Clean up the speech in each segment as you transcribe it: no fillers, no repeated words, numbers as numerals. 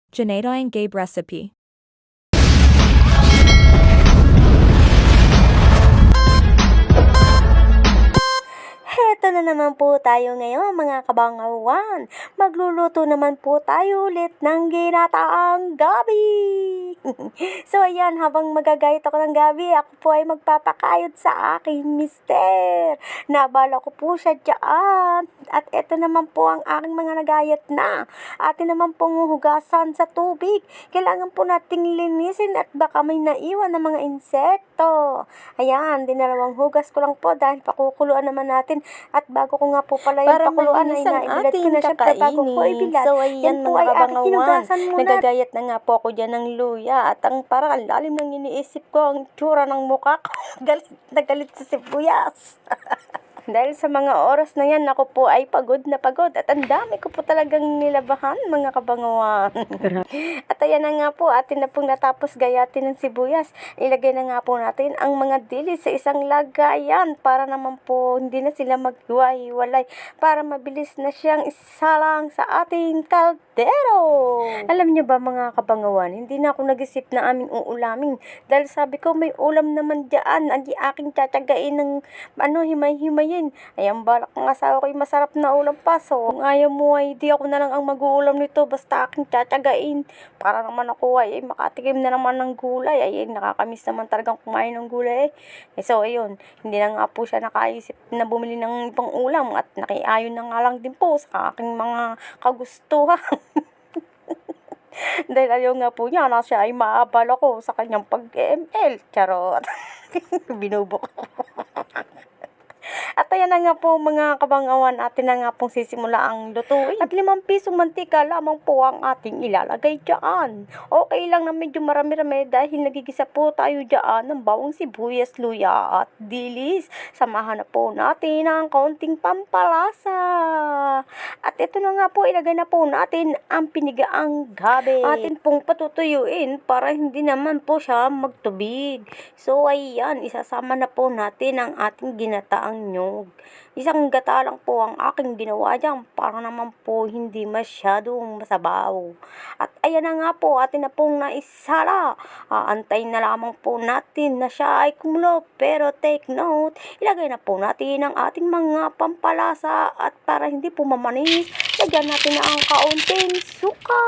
Janeda and Gabe recipe. Heto na naman po tayo ngayon mga kabangawan. Magluluto naman po tayo ulit ng ginataang gabi. So ayan, habang magagayat ako ng gabi, ako po ay magpapakayod sa aking mister. Nabala ko po siya dyan. At eto naman po ang aking mga nagayat na. Atin naman pong hugasan sa tubig. Kailangan po nating linisin at baka may naiwan na mga insekto. Ayan, dinalawang hugas ko lang po dahil pakukuluan naman natin. At bago ko nga po pala yung Para pakuluan ay malinis ang naibilad ko na siya bago ko ating ibilad. So ayan Yan po mga ay aking kabangawan, hinugasan muna. nagagayat na nga po ako dyan ng luya. At ang parang lalim ng iniisip ko, ang tsura ng mukha ko. Galit na galit sa sibuyas. Dahil sa mga oras na yan, ako po ay pagod na pagod. At ang dami ko po talagang nilabahan, mga kabangawan. At ayan na nga po, atin na pong natapos gayatin ng sibuyas. Ilagay na nga po natin ang mga dilis sa isang lagayan para naman po hindi na sila maghiwa-hiwalay. Para mabilis na siyang isalang sa ating kaldero. Alam niyo ba mga kabangawan, hindi na ako nag-isip na aming uulamin. Dahil sabi ko may ulam naman dyan. Ang aking tiyatiyagain ng himay-himayin. Ay, ang balak ng asawa ko ay masarap na ulam pa. So, kung ayaw mo ay di ako na lang ang mag-uulam nito. Basta aking tiyatiyagain. Para naman ako ay makatikim na naman ng gulay. Ay, nakakamiss naman talagang kumain ng gulay. So, ayun. Hindi na nga po siya nakaisip na bumili ng ibang ulam. At nakiayon na nga lang din po sa aking mga kagustuhan. Dahil ayaw nga po niya na siya ay maabala ko sa kanyang pag-ML. Charot. Binubok ko. At ayan na nga po mga kabangawan, atin na nga pong sisimula ang lutuin. At 5 pisong mantika lamang po ang ating ilalagay dyan. Okay lang na medyo marami-rami dahil nagigisa po tayo dyan ng bawang sibuyas, luya at dilis. Samahan na po natin ang kaunting pampalasa. At ito na nga po, ilagay na po natin ang pinigaang gabi. Atin pong patutuyuin para hindi naman po siya magtubig. So ayan, isasama na po natin ang ating ginataang nyog. Isang gata lang po ang aking ginawa dyan para naman po hindi masyadong masabaw. At ayan na nga po, atin na pong naisala. Aantayin na lamang po natin na siya ay kumulo. Pero take note, ilagay na po natin ang ating mga pampalasa at para hindi po mamanis, lagyan natin na ang kaunting suka.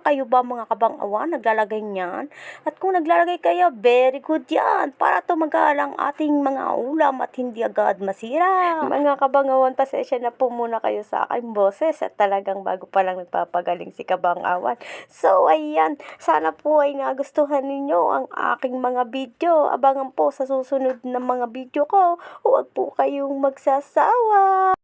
Kayo ba mga kabang-awan naglalagay niyan? At kung naglalagay kayo, very good yan para tumagal ang ating mga ulam at hindi agad masira. Mga kabangawan, pasensya na po muna kayo sa aking boses at talagang bago pa lang nagpapagaling si kabangawan. So ayan, sana po ay nagustuhan ninyo ang aking mga video. Abangan po sa susunod na mga video ko. Huwag po kayong magsasawa.